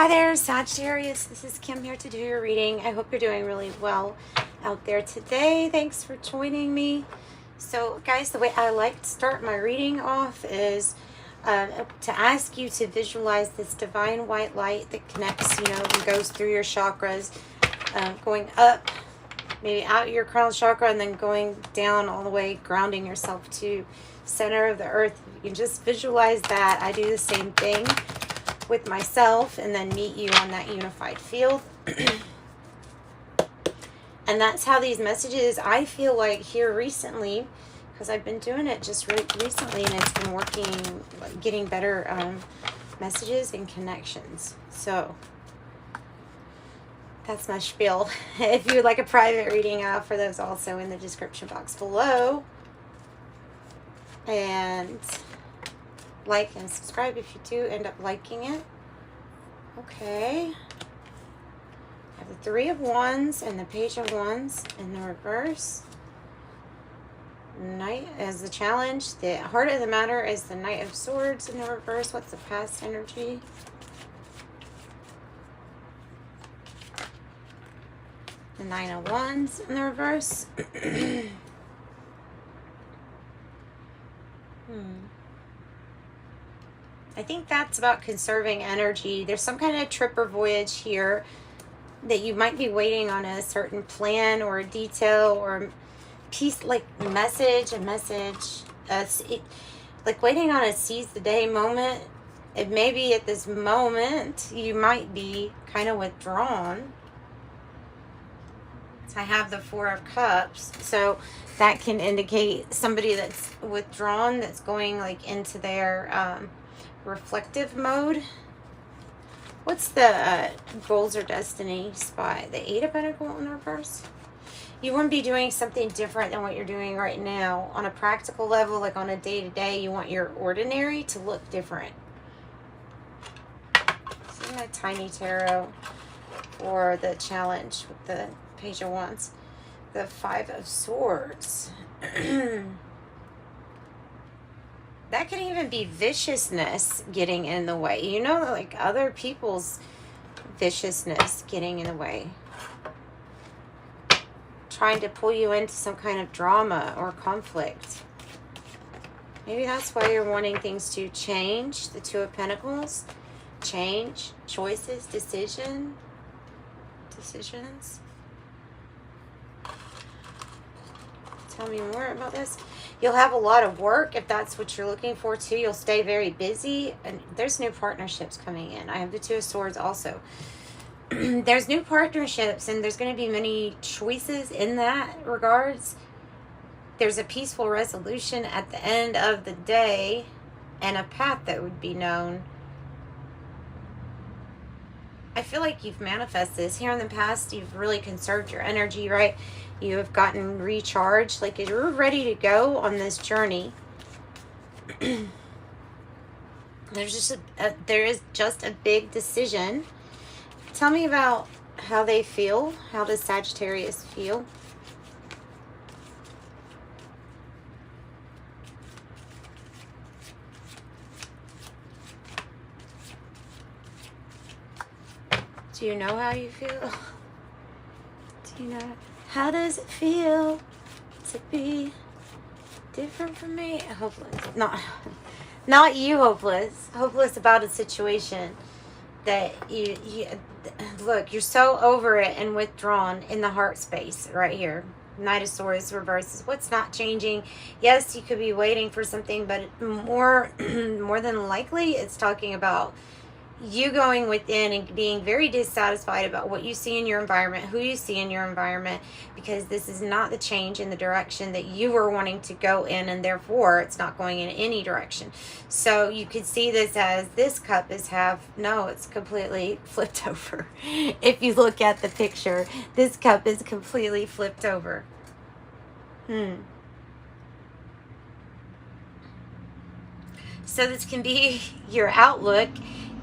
Hi there, Sagittarius. This is Kim here to do your reading. I hope you're doing really well out there today. Thanks for joining me. So, guys, the way I like to start my reading off is to ask you to visualize this divine white light that connects, and goes through your chakras, going up, maybe out your crown chakra, and then going down all the way, grounding yourself to center of the earth. You can just visualize that. I do the same thing with myself and then meet you on that unified field. And that's how these messages, I feel like here recently, because I've been doing it just really recently and it's been working, getting better messages and connections. So that's my spiel. If you would like a private reading, I'll offer those also in the description box below. And like and subscribe if you do end up liking it. Okay. I have the Three of Wands and the Page of Wands in the reverse. Knight as the challenge. The heart of the matter is the Knight of Swords in the reverse. What's the past energy? The Nine of Wands in the reverse. I think that's about conserving energy. There's some kind of trip or voyage here that you might be waiting on a certain plan or a detail or a piece, like a message, like waiting on a seize the day moment. It may be at this moment you might be kind of withdrawn. So I have the Four of Cups, so that can indicate somebody that's withdrawn, that's going like into their reflective mode. What's the goals or destiny spot? The Eight of Pentacles in reverse. You want to be doing something different than what you're doing right now. On a practical level, like on a day-to-day, you want your ordinary to look different. See my tiny tarot for the challenge with the Page of Wands. The Five of Swords. That can even be viciousness getting in the way. Like other people's viciousness getting in the way. Trying to pull you into some kind of drama or conflict. Maybe that's why you're wanting things to change. The Two of Pentacles. Change. Choices. Decisions. Tell me more about this. You'll have a lot of work if that's what you're looking for too. You'll stay very busy, and there's new partnerships coming in. I have the Two of Swords also. There's new partnerships, and there's going to be many choices in that regards. There's a peaceful resolution at the end of the day and a path that would be known. I feel like you've manifested this here in the past. You've really conserved your energy, right? You have gotten recharged, like you're ready to go on this journey. There is just a big decision. Tell me about how they feel. How does Sagittarius feel? Do you know how you feel? Do you know? How does it feel to be different from me? Hopeless. Not you hopeless. Hopeless about a situation that you look, you're so over it and withdrawn in the heart space right here. Knight of Swords reverses. What's not changing? Yes, you could be waiting for something, but more than likely it's talking about you going within and being very dissatisfied about what you see in your environment, who you see in your environment, because this is not the change in the direction that you were wanting to go in, and therefore it's not going in any direction. So you could see this as this cup is it's completely flipped over. If you look at the picture, this cup is completely flipped over. So this can be your outlook.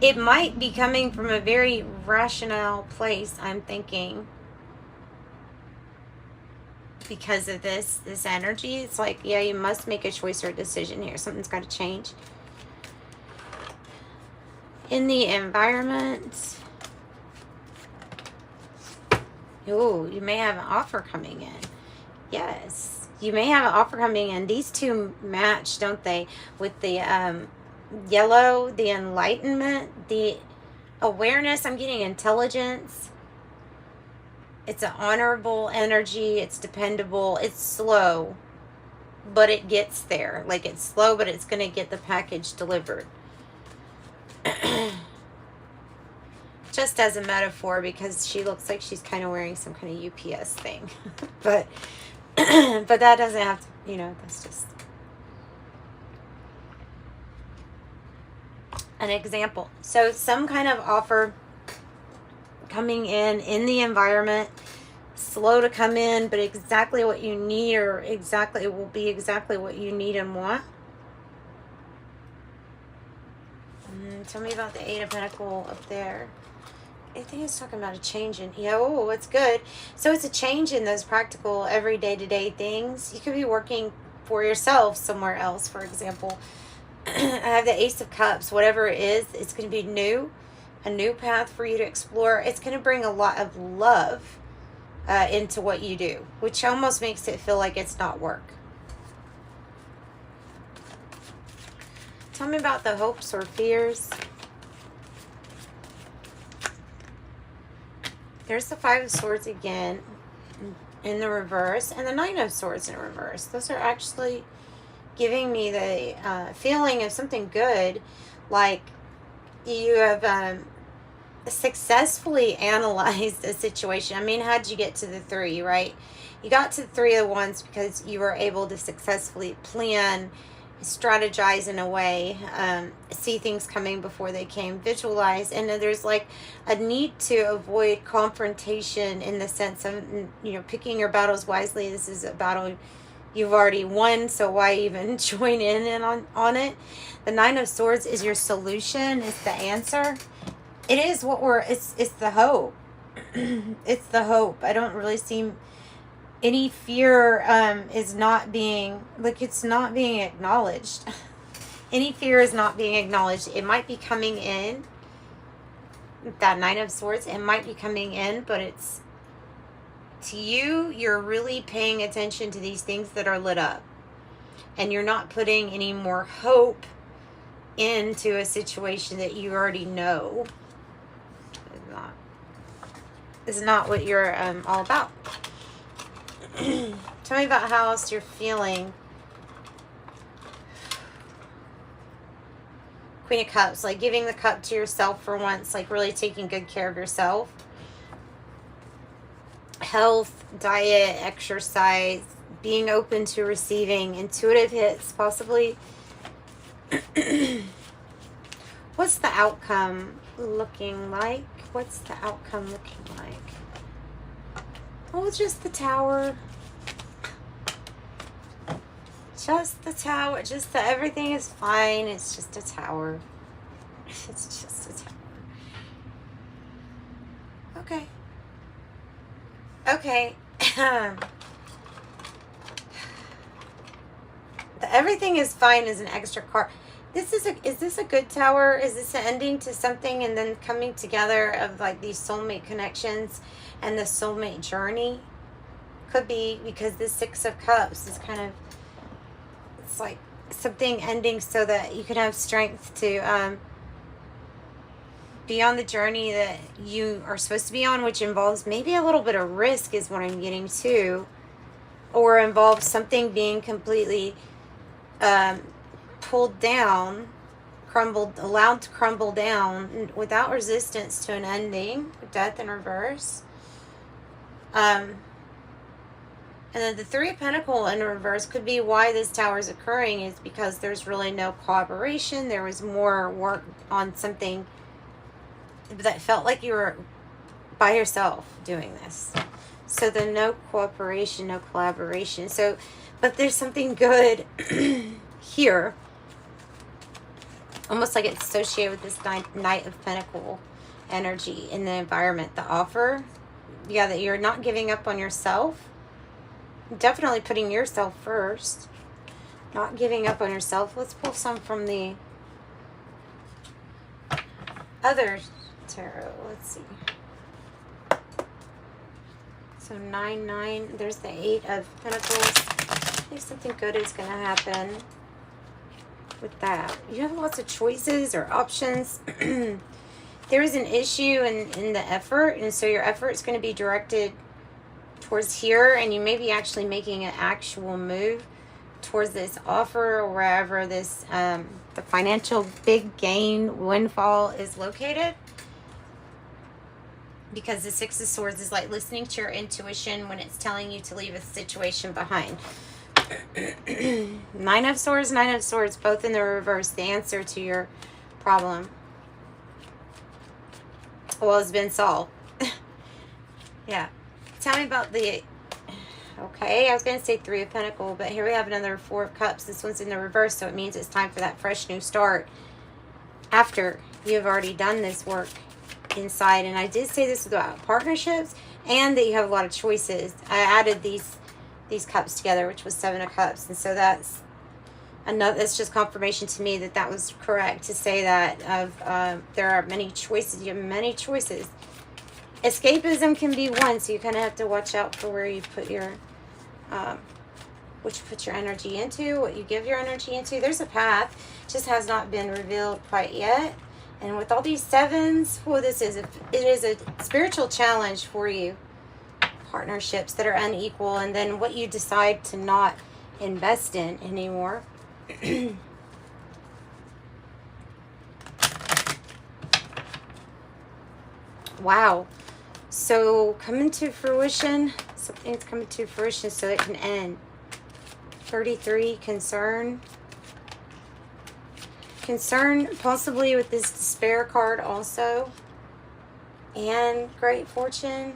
It might be coming from a very rational place, I'm thinking. Because of this energy, it's like, yeah, you must make a choice or a decision here. Something's got to change. In the environment, Ooh, you may have an offer coming in. Yes, you may have an offer coming in. These two match, don't they? With the yellow, the enlightenment, the awareness. I'm getting intelligence. It's an honorable energy. It's dependable. It's slow, but it gets there. Like, it's slow, but it's going to get the package delivered. Just as a metaphor, because she looks like she's kind of wearing some kind of UPS thing. but that doesn't have to, that's just an example. So some kind of offer coming in the environment, slow to come in, but exactly what you need, or it will be exactly what you need and want. Tell me about the Eight of Pentacles up there. I think it's talking about a change in, it's good. So it's a change in those practical, everyday to-day things. You could be working for yourself somewhere else, for example. I have the Ace of Cups. Whatever it is, it's going to be new. A new path for you to explore. It's going to bring a lot of love into what you do, which almost makes it feel like it's not work. Tell me about the hopes or fears. There's the Five of Swords again in the reverse, and the Nine of Swords in reverse. Those are actually giving me the feeling of something good, like you have successfully analyzed a situation. I mean, how'd you get to the three, right? You got to the Three of Wands because you were able to successfully plan, strategize in a way, see things coming before they came, visualize. And then there's like a need to avoid confrontation in the sense of, picking your battles wisely. This is a battle you've already won, so why even join in on it? The Nine of Swords is your solution. It's the answer. It is what it's the hope. It's the hope. I don't really see any fear is not being, it's not being acknowledged. Any fear is not being acknowledged. It might be coming in, that Nine of Swords, it might be coming in, but it's, to you, you're really paying attention to these things that are lit up. And you're not putting any more hope into a situation that you already know is not what you're all about. Tell me about how else you're feeling. Queen of Cups, like giving the cup to yourself for once, like really taking good care of yourself. Health, diet, exercise, being open to receiving, intuitive hits, possibly. What's the outcome looking like? What's the outcome looking like? Oh, it's just the Tower. Just the Tower. Just the everything is fine. It's just a Tower. It's just a Tower. Okay. Okay. The everything is fine is an extra card. Is this a good Tower? Is this an ending to something and then coming together of like these soulmate connections and the soulmate journey? Could be, because the Six of Cups is kind of, it's like something ending so that you can have strength to be on the journey that you are supposed to be on, which involves maybe a little bit of risk is what I'm getting to, or involves something being completely pulled down, allowed to crumble down without resistance to an ending, death in reverse. And then the Three of Pentacles in reverse could be why this Tower is occurring, is because there's really no cooperation. There was more work on something that felt like you were by yourself doing this. So the no cooperation, no collaboration. So, but there's something good here. Almost like it's associated with this Knight of Pentacles energy in the environment. The offer, yeah, that you're not giving up on yourself. Definitely putting yourself first. Not giving up on yourself. Let's pull some from the other tarot. Let's see. So 9, 9. There's the 8 of Pentacles. I think something good is going to happen with that. You have lots of choices or options. There is an issue in the effort, and so your effort is going to be directed towards here, and you may be actually making an actual move towards this offer or wherever this the financial big gain windfall is located. Because the Six of Swords is like listening to your intuition when it's telling you to leave a situation behind. 9 of Swords, both in the reverse. The answer to your problem, well, has been solved. Yeah. Tell me about the... Okay, I was going to say 3 of Pentacles, but here we have another 4 of Cups. This one's in the reverse, so it means it's time for that fresh new start after you've already done this work inside. And I did say this about partnerships and that you have a lot of choices. I added these cups together, which was 7 of Cups, and so that's just confirmation to me that that was correct to say that there are many choices. You have many choices. Escapism can be one, so you kind of have to watch out for where you put your what you put your energy into, what you give your energy into. There's a path, just has not been revealed quite yet. And with all these 7s, well, it is a spiritual challenge for you. Partnerships that are unequal, and then what you decide to not invest in anymore. Wow. So coming to fruition, something's coming to fruition so it can end. 33, concern. Concern possibly with this despair card also. And great fortune.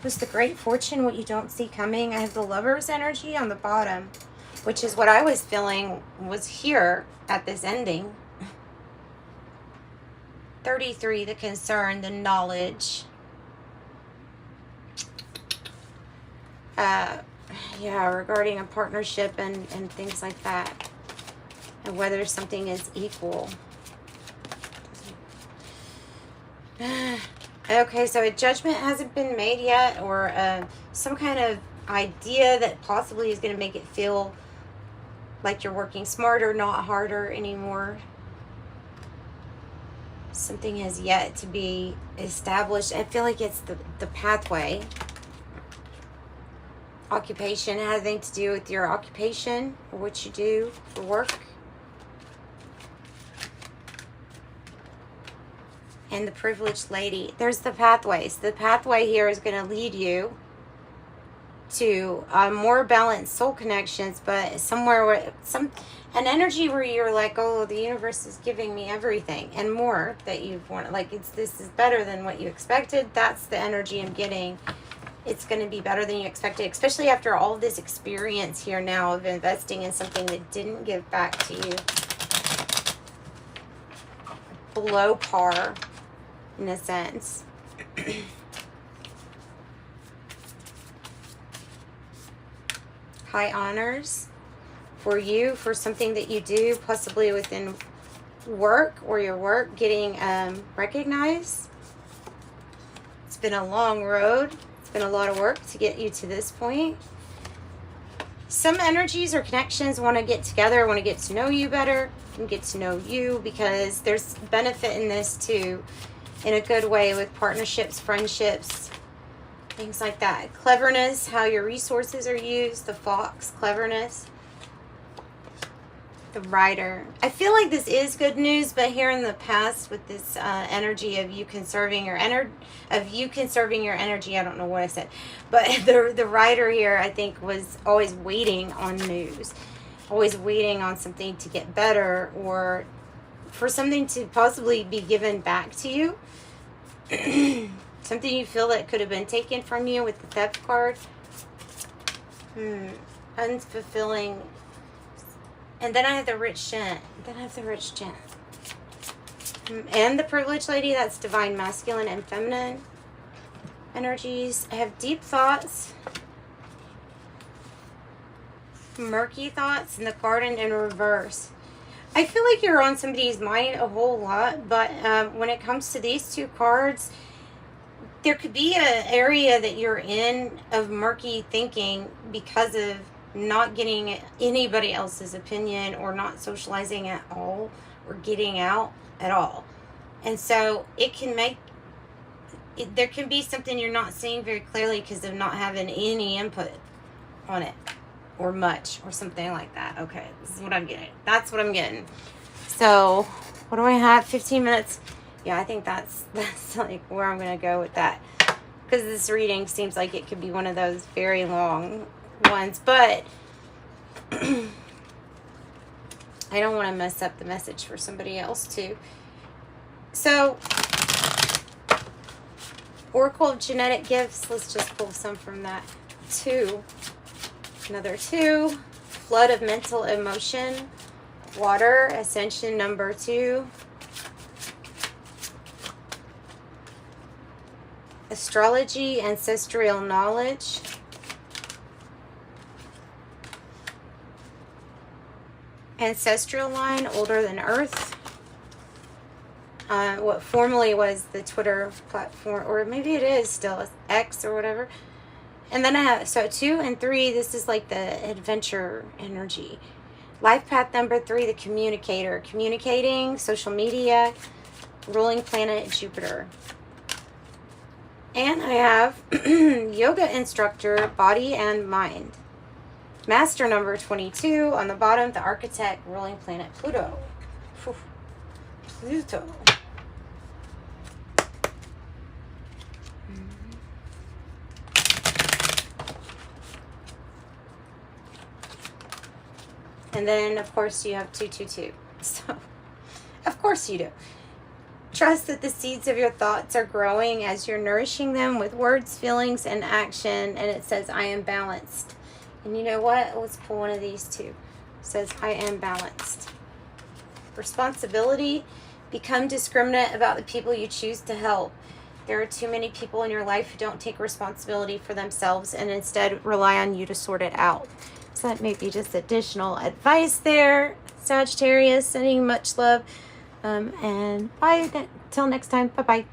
Was the great fortune what you don't see coming? I have the Lover's energy on the bottom, which is what I was feeling was here at this ending. 33, the concern, the knowledge. Yeah, regarding a partnership and things like that. And whether something is equal. Okay, so a judgment hasn't been made yet, or some kind of idea that possibly is going to make it feel like you're working smarter, not harder anymore. Something has yet to be established. I feel like it's the pathway. Occupation, having to do with your occupation or what you do for work. And the privileged lady. There's the pathways. The pathway here is going to lead you to more balanced soul connections, but somewhere where an energy where you're like, oh, the universe is giving me everything and more that you've wanted. Like this is better than what you expected. That's the energy I'm getting. It's going to be better than you expected, especially after all of this experience here now of investing in something that didn't give back to you below par, in a sense. High honors for you, for something that you do, possibly within work or your work getting recognized. It's been a long road. It's been a lot of work to get you to this point. Some energies or connections want to get together, want to get to know you better and get to know you, because there's benefit in this too, in a good way, with partnerships, friendships, things like that. Cleverness, how your resources are used. The Fox, cleverness. The Rider. I feel like this is good news, but here in the past with this energy of you conserving your energy, I don't know what I said, but the Rider here, I think, was always waiting on news, always waiting on something to get better, or for something to possibly be given back to you. Something you feel that could have been taken from you with the Theft card. Unfulfilling. And then I have the Rich Gent. And the Privileged Lady, that's divine masculine and feminine energies. I have deep thoughts. Murky thoughts, and the Garden in reverse. I feel like you're on somebody's mind a whole lot, but when it comes to these two cards, there could be an area that you're in of murky thinking because of not getting anybody else's opinion or not socializing at all or getting out at all. And so it can make, there can be something you're not seeing very clearly because of not having any input on it or much or something like that. Okay, this is what I'm getting. That's what I'm getting. So what do I have? 15 minutes. Yeah, I think that's like where I'm going to go with that. Because this reading seems like it could be one of those very long ones. But I don't want to mess up the message for somebody else too. So, Oracle of Genetic Gifts. Let's just pull some from that. 2. Another 2. Flood of Mental Emotion. Water. Ascension number 2. Astrology, ancestral knowledge. Ancestral line, older than Earth. What formerly was the Twitter platform, or maybe it is still X or whatever. And then I have, so 2 and 3, this is like the adventure energy. Life path number 3, the communicator. Communicating, social media, ruling planet Jupiter. And I have yoga instructor, body and mind. Master number 22. On the bottom, the architect, ruling planet Pluto. Whew. Pluto. And then, of course, you have 222. So, of course you do. Trust that the seeds of your thoughts are growing as you're nourishing them with words, feelings, and action. And it says, I am balanced. And you know what? Let's pull one of these too. It says, I am balanced. Responsibility. Become discriminate about the people you choose to help. There are too many people in your life who don't take responsibility for themselves and instead rely on you to sort it out. So that may be just additional advice there. Sagittarius, sending much love. And bye. Till next time. Bye-bye.